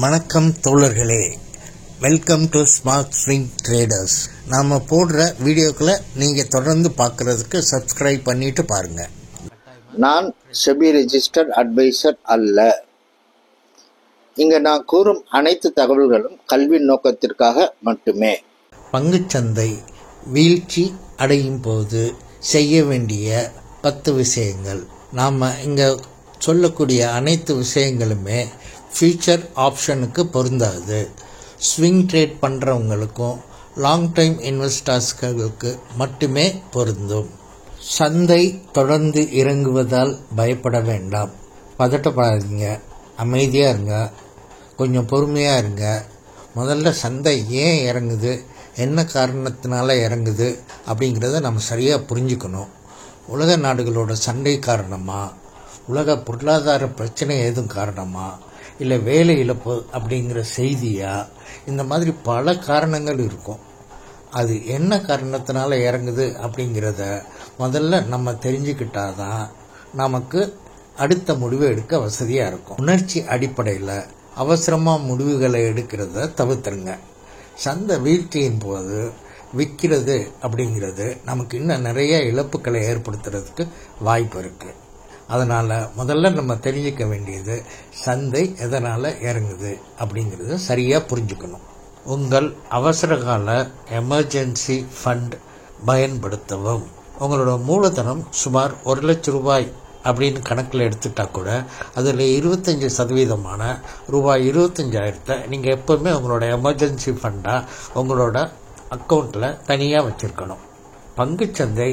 வணக்கம் தோழர்களே, welcome to smart swing traders. நாம் போடுற வீடியோக்களை நீங்கள் தொடர்ந்து பார்க்குறதுக்கு சப்ஸ்கிரைப் பண்ணிட்டு பாருங்கள். நான் செபி ரெஜிஸ்டர்ட் அட்வைசர் அல்ல. இங்கே நான் கூறும் அனைத்து தகவல்களும் கல்வி நோக்கத்திற்காக மட்டுமே. பங்குச்சந்தை வீழ்ச்சி அடையும் போது செய்ய வேண்டிய 10 விஷயங்கள். நாம் இங்கே சொல்லக்கூடிய அனைத்து விஷயங்களுமே ஃபியூச்சர் ஆப்ஷனுக்கு பொருந்தாது. ஸ்விங் ட்ரேட் பண்ணுறவங்களுக்கும் லாங் டைம் இன்வெஸ்டர்ஸ்களுக்கு மட்டுமே பொருந்தும். சந்தை தொடர்ந்து இறங்குவதால் பயப்பட வேண்டாம், பதட்டப்படாதீங்க, அமைதியாக இருங்க, கொஞ்சம் பொறுமையாக இருங்க. முதல்ல சந்தை ஏன் இறங்குது, என்ன காரணத்தினால இறங்குது அப்படிங்கிறத நம்ம சரியாக புரிஞ்சுக்கணும். உலக நாடுகளோட சண்டை காரணமாக, உலக பொருளாதார பிரச்சனை எதுவும் காரணமாக, இல்லை வேலை இழப்பு அப்படிங்கிற செய்தியா, இந்த மாதிரி பல காரணங்கள் இருக்கும். அது என்ன காரணத்தினால இறங்குது அப்படிங்கிறத முதல்ல நம்ம தெரிஞ்சுக்கிட்டாதான் நமக்கு அடுத்த முடிவை எடுக்க வசதியாக இருக்கும். உணர்ச்சி அடிப்படையில் அவசரமாக முடிவுகளை எடுக்கிறத தவிர்த்துருங்க. சந்தை வீழ்ச்சியின் போது விற்கிறது அப்படிங்கிறது நமக்கு இன்னும் நிறைய இழப்புகளை ஏற்படுத்துறதுக்கு வாய்ப்பு இருக்குது. அதனால் முதல்ல நம்ம தெரிஞ்சிக்க வேண்டியது சந்தை எதனால் இறங்குது அப்படிங்கிறத சரியாக புரிஞ்சுக்கணும். உங்கள் அவசரகால எமர்ஜென்சி ஃபண்ட் பயன்படுத்தவும். உங்களோட மூலதனம் சுமார் 1 லட்சம் ரூபாய் அப்படின்னு கணக்கில் எடுத்துட்டா கூட அதில் 25% ரூபாய் 25,000 நீங்கள் எப்போவுமே உங்களோட எமர்ஜென்சி ஃபண்டாக உங்களோட அக்கௌண்ட்டில் தனியாக வச்சுருக்கணும். பங்குச்சந்தை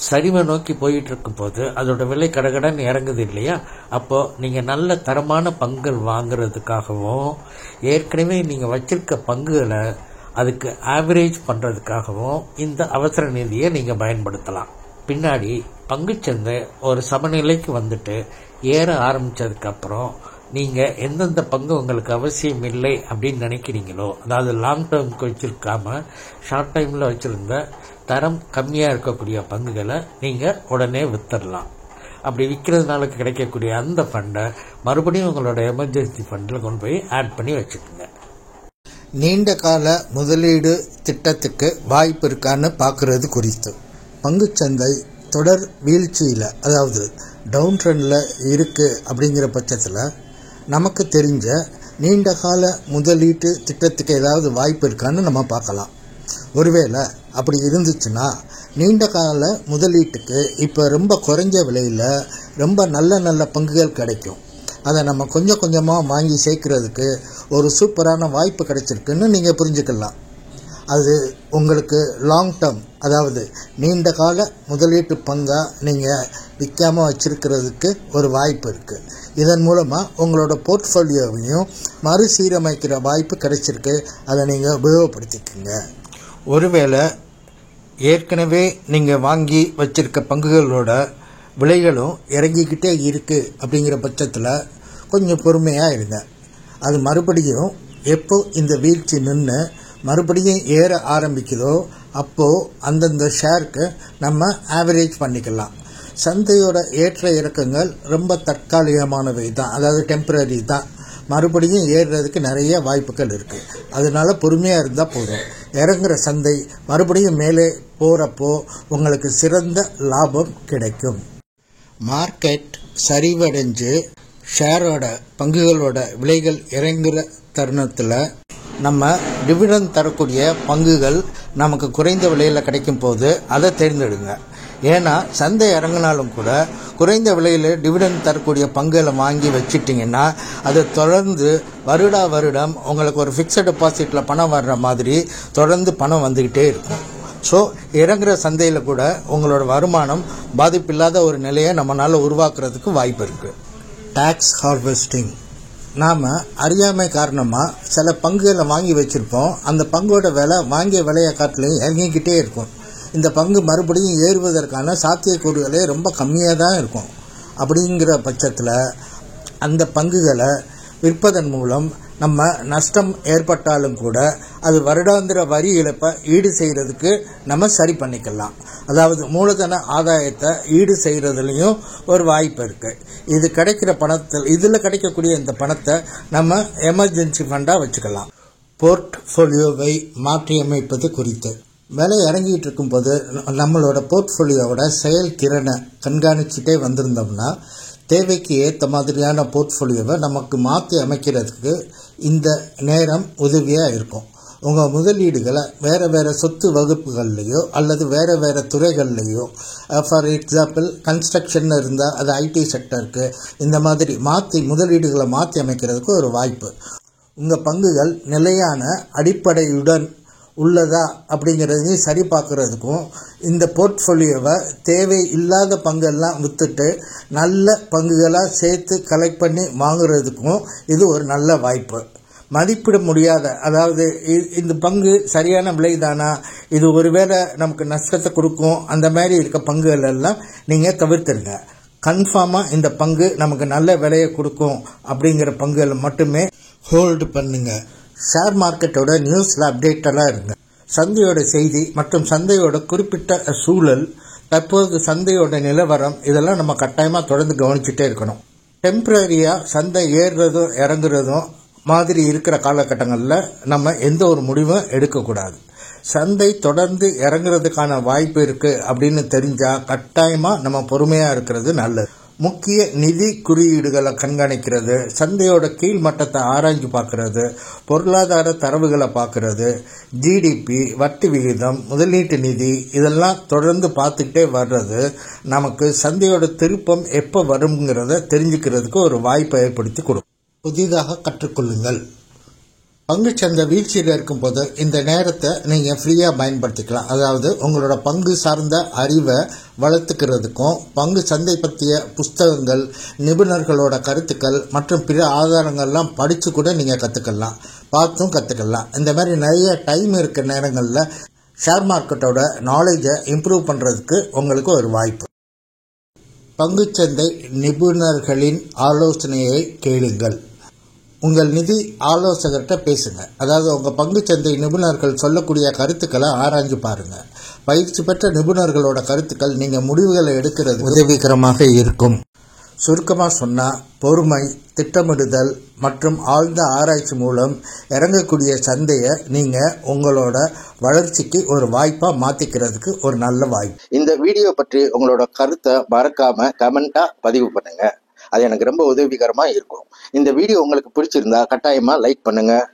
சரிவை நோக்கி போயிட்டு இருக்கும் போது அதோட விலை கடகடன் இறங்குது இல்லையா, அப்போது நீங்கள் நல்ல தரமான பங்குகள் வாங்கிறதுக்காகவும் ஏற்கனவே நீங்கள் வச்சிருக்க பங்குகளை அதுக்கு ஆவரேஜ் பண்ணுறதுக்காகவும் இந்த அவசர நிதியை நீங்கள் பயன்படுத்தலாம். பின்னாடி பங்குச்சந்தை ஒரு சமநிலைக்கு வந்துட்டு ஏற ஆரம்பித்ததுக்கப்புறம் நீங்கள் எந்தெந்த பங்கு உங்களுக்கு அவசியம் இல்லை அப்படின்னு நினைக்கிறீங்களோ, அதாவது லாங் டேர்முக்கு வச்சுருக்காம ஷார்ட் டைமில் வச்சுருந்த தரம் கம்மியாக இருக்கக்கூடிய பங்குகளை நீங்கள் உடனே விற்றுடலாம். அப்படி விற்கிறதுனால கிடைக்கக்கூடிய அந்த ஃபண்டை மறுபடியும் உங்களோட எமர்ஜென்சி ஃபண்டில் கொண்டு போய் ஆட் பண்ணி வச்சுக்கோங்க. நீண்ட கால முதலீடு திட்டத்துக்கு வாய்ப்பு இருக்கான்னு பார்க்குறது குறித்து. பங்குச்சந்தை தொடர் வீழ்ச்சியில், அதாவது டவுன் ட்ரெண்டில் இருக்குது அப்படிங்கிற பட்சத்தில் நமக்கு தெரிஞ்ச நீண்ட கால முதலீட்டு திட்டத்துக்கு ஏதாவது வாய்ப்பு இருக்கான்னு நம்ம பார்க்கலாம். ஒருவேளை அப்படி இருந்துச்சுன்னா நீண்ட கால முதலீட்டுக்கு இப்போ ரொம்ப குறைஞ்ச விலையில் ரொம்ப நல்ல நல்ல பங்குகள் கிடைக்கும். அதை நம்ம கொஞ்சம் கொஞ்சமாக வாங்கி சேர்க்கறதுக்கு ஒரு சூப்பரான வாய்ப்பு கிடைச்சிருக்குன்னு நீங்கள் புரிஞ்சுக்கலாம். அது உங்களுக்கு லாங் டேர்ம், அதாவது நீண்ட கால முதலீட்டு பங்காக நீங்கள் விற்காமல் வச்சுருக்கிறதுக்கு ஒரு வாய்ப்பு இருக்குது. இதன் மூலமாக உங்களோட போர்ட்ஃபோலியோவையும் மறுசீரமைக்கிற வாய்ப்பு கிடைச்சிருக்கு. அதை நீங்கள் உபயோகப்படுத்திக்கோங்க. ஒருவேளை ஏற்கனவே நீங்கள் வாங்கி வச்சிருக்க பங்குகளோட விலைகளும் இறங்கிக்கிட்டே இருக்குது அப்படிங்கிற பட்சத்தில் கொஞ்சம் பொறுமையாக இருங்க. அது மறுபடியும் எப்போ இந்த வீழ்ச்சி நின்று மறுபடியும் ஏற ஆரம்பிக்குதோ அப்போது அந்தந்த ஷேருக்கு நம்ம ஆவரேஜ் பண்ணிக்கலாம். சந்தையோட ஏற்ற இறக்கங்கள் ரொம்ப தற்காலிகமானவை தான், அதாவது டெம்பரரி தான். மறுபடியும் ஏறுறதுக்கு நிறைய வாய்ப்புகள் இருக்குது. அதனால பொறுமையாக இருந்தால் போதும். இறங்குற சந்தை மறுபடியும் மேலே போகிறப்போ உங்களுக்கு சிறந்த லாபம் கிடைக்கும். மார்க்கெட் சரிவடைஞ்சு ஷேரோட பங்குகளோட விலைகள் இறங்குற தருணத்தில் நம்ம டிவிடெண்ட் தரக்கூடிய பங்குகள் நமக்கு குறைந்த விலையில் கிடைக்கும் போது அதை தேர்ந்தெடுங்க. ஏன்னா சந்தை இறங்கினாலும் கூட குறைந்த விலையில் டிவிடெண்ட் தரக்கூடிய பங்குகளை வாங்கி வச்சிட்டிங்கன்னா அது தொடர்ந்து வருடம் உங்களுக்கு ஒரு ஃபிக்ஸட் டெபாசிட்டில் பணம் வர்ற மாதிரி தொடர்ந்து பணம் வந்துக்கிட்டே இருக்கும். ஸோ இறங்குற சந்தையில் கூட உங்களோட வருமானம் பாதிப்பில்லாத ஒரு நிலையை நம்மளால் உருவாக்குறதுக்கு வாய்ப்பு இருக்குது. Tax harvesting. நாம் அறியாமை காரணமாக சில பங்குகளை வாங்கி வச்சுருப்போம். அந்த பங்கோட விலை வாங்கிய விலையை காட்டிலையும் இறங்கிக்கிட்டே இருக்கும். இந்த பங்கு மறுபடியும் ஏறுவதற்கான சாத்தியக்கூறுகளே ரொம்ப கம்மியாக தான் இருக்கும். அப்படிங்கிற பட்சத்தில் அந்த பங்குகளை விற்பதன் மூலம் நம்ம நஷ்டம் ஏற்பட்டாலும் கூட அது வருடாந்திர வரி இழப்பை ஈடு செய்கிறதுக்கு நம்ம சரி பண்ணிக்கலாம். அதாவது மூலதன ஆதாயத்தை ஈடு செய்கிறதுலையும் ஒரு வாய்ப்பு இருக்குது. இது கிடைக்கிற பணத்தில் இதில் கிடைக்கக்கூடிய இந்த பணத்தை நம்ம எமர்ஜென்சி ஃபண்டாக வச்சுக்கலாம். போர்ட்ஃபோலியோவை மாற்றியமைப்பது குறித்து விலை இறங்கிட்டு இருக்கும்போது நம்மளோட போர்ட்ஃபோலியோவோட செயல்திறனை கண்காணிச்சுட்டே வந்திருந்தோம்னா தேவைக்கு ஏற்ற மாதிரியான போர்ட்ஃபோலியோவை நமக்கு மாற்றி அமைக்கிறதுக்கு இந்த நேரம் உதவியாக இருக்கும். உங்கள் முதலீடுகளை வேறு சொத்து வகுப்புகள்லையோ அல்லது வேறு துறைகள்லையோ, ஃபார் எக்ஸாம்பிள் கன்ஸ்ட்ரக்ஷன் இருந்தால் அது ஐடி செக்டருக்கு, இந்த மாதிரி முதலீடுகளை மாற்றி அமைக்கிறதுக்கு ஒரு வாய்ப்பு. உங்கள் பங்குகள் நிலையான அடிப்படையுடன் உள்ளதா அப்படிங்கிறதையும் சரி பார்க்குறதுக்கும், இந்த போர்ட்ஃபோலியோவை தேவை இல்லாத பங்கெல்லாம் விற்றுட்டு நல்ல பங்குகளாக சேர்த்து கலெக்ட் பண்ணி வாங்குறதுக்கும் இது ஒரு நல்ல வாய்ப்பு. மதிப்பிட முடியாத, அதாவது இந்த பங்கு சரியான விலை தானா, இது ஒருவேளை நமக்கு நஷ்டத்தை கொடுக்கும், அந்த மாதிரி இருக்க பங்குகள் எல்லாம் நீங்கள் தவிர்த்துருங்க. கன்ஃபார்மாக இந்த பங்கு நமக்கு நல்ல விலையை கொடுக்கும் அப்படிங்கிற பங்குகளை மட்டுமே ஹோல்டு பண்ணுங்க. ஷேர் மார்க்கெட்டோட நியூஸில் அப்டேட்டடாக இருங்க. சந்தையோட செய்தி மற்றும் சந்தையோட குறிப்பிட்ட சூழல், தற்போது சந்தையோட நிலவரம், இதெல்லாம் நம்ம கட்டாயமாக தொடர்ந்து கவனிச்சுட்டே இருக்கணும். டெம்பரரியாக சந்தை ஏறுறதும் இறங்குறதும் மாதிரி இருக்கிற காலகட்டங்களில் நம்ம எந்த ஒரு முடிவும் எடுக்கக்கூடாது. சந்தை தொடர்ந்து இறங்குறதுக்கான வாய்ப்பு இருக்குது அப்படின்னு தெரிஞ்சால் கட்டாயமாக நம்ம பொறுமையாக இருக்கிறது நல்லது. முக்கிய நிதி குறியீடுகளை கண்காணிக்கிறது, சந்தையோட கீழ் மட்டத்தை ஆராய்ஞ்சு பார்க்கறது, பொருளாதார தரவுகளை பார்க்கறது, ஜிடிபி, வட்டி விகிதம், முதலீட்டு நிதி, இதெல்லாம் தொடர்ந்து பார்த்துக்கிட்டே வர்றது நமக்கு சந்தையோட திருப்பம் எப்போ வருங்கிறத தெரிஞ்சுக்கிறதுக்கு ஒரு வாய்ப்பை ஏற்படுத்தி கொடுக்கும். புதிதாக கற்றுக்கொள்ளுங்கள். பங்குச்சந்தை வீழ்ச்சியில் இருக்கும்போது இந்த நேரத்தை நீங்கள் ஃப்ரீயாக பயன்படுத்திக்கலாம். அதாவது உங்களோட பங்கு சார்ந்த அறிவை வளர்த்துக்கிறதுக்கும், பங்கு சந்தை பற்றிய புஸ்தகங்கள், நிபுணர்களோட கருத்துக்கள் மற்றும் பிற ஆதாரங்கள்லாம் படித்து கூட நீங்கள் கற்றுக்கலாம், பார்த்தும் கற்றுக்கலாம். இந்த மாதிரி நிறைய டைம் இருக்கிற நேரங்களில் ஷேர் மார்க்கெட்டோட நாலேஜை இம்ப்ரூவ் பண்ணுறதுக்கு உங்களுக்கு ஒரு வாய்ப்பு. பங்குச்சந்தை நிபுணர்களின் ஆலோசனையை கேளுங்கள். உங்கள் நிதி ஆலோசகர்கிட்ட பேசுங்க. அதாவது உங்கள் பங்குச்சந்தை நிபுணர்கள் சொல்லக்கூடிய கருத்துக்களை ஆராய்ஞ்சு பாருங்கள். பயிற்சி பெற்ற நிபுணர்களோட கருத்துக்கள் நீங்கள் முடிவுகளை எடுக்கிறது உதவிகரமாக இருக்கும். சுருக்கமாக சொன்னால், பொறுமை, திட்டமிடுதல் மற்றும் ஆழ்ந்த ஆராய்ச்சி மூலம் இறங்கக்கூடிய சந்தையை நீங்கள் உங்களோட வளர்ச்சிக்கு ஒரு வாய்ப்பாக மாற்றிக்கிறதுக்கு ஒரு நல்ல வாய்ப்பு. இந்த வீடியோ பற்றி உங்களோட கருத்தை மறக்காமல் கமெண்ட்டாக பதிவு பண்ணுங்கள். அது எனக்கு ரொம்ப உதவிகரமாக இருக்கும். இந்த வீடியோ உங்களுக்கு பிடிச்சிருந்தா கட்டாயமாக லைக் பண்ணுங்கள்.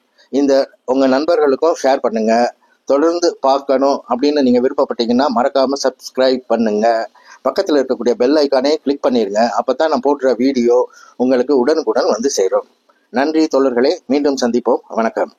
உங்கள் நண்பர்களுக்கும் ஷேர் பண்ணுங்கள். தொடர்ந்து பார்க்கணும் அப்படின்னு நீங்கள் விருப்பப்பட்டீங்கன்னா மறக்காமல் சப்ஸ்கிரைப் பண்ணுங்கள். பக்கத்தில் இருக்கக்கூடிய பெல் ஐக்கானே கிளிக் பண்ணிடுங்க. அப்போ தான் நான் போடுற வீடியோ உங்களுக்கு உடனுக்குடன் வந்து சேரும். நன்றி தோழர்களே, மீண்டும் சந்திப்போம். வணக்கம்.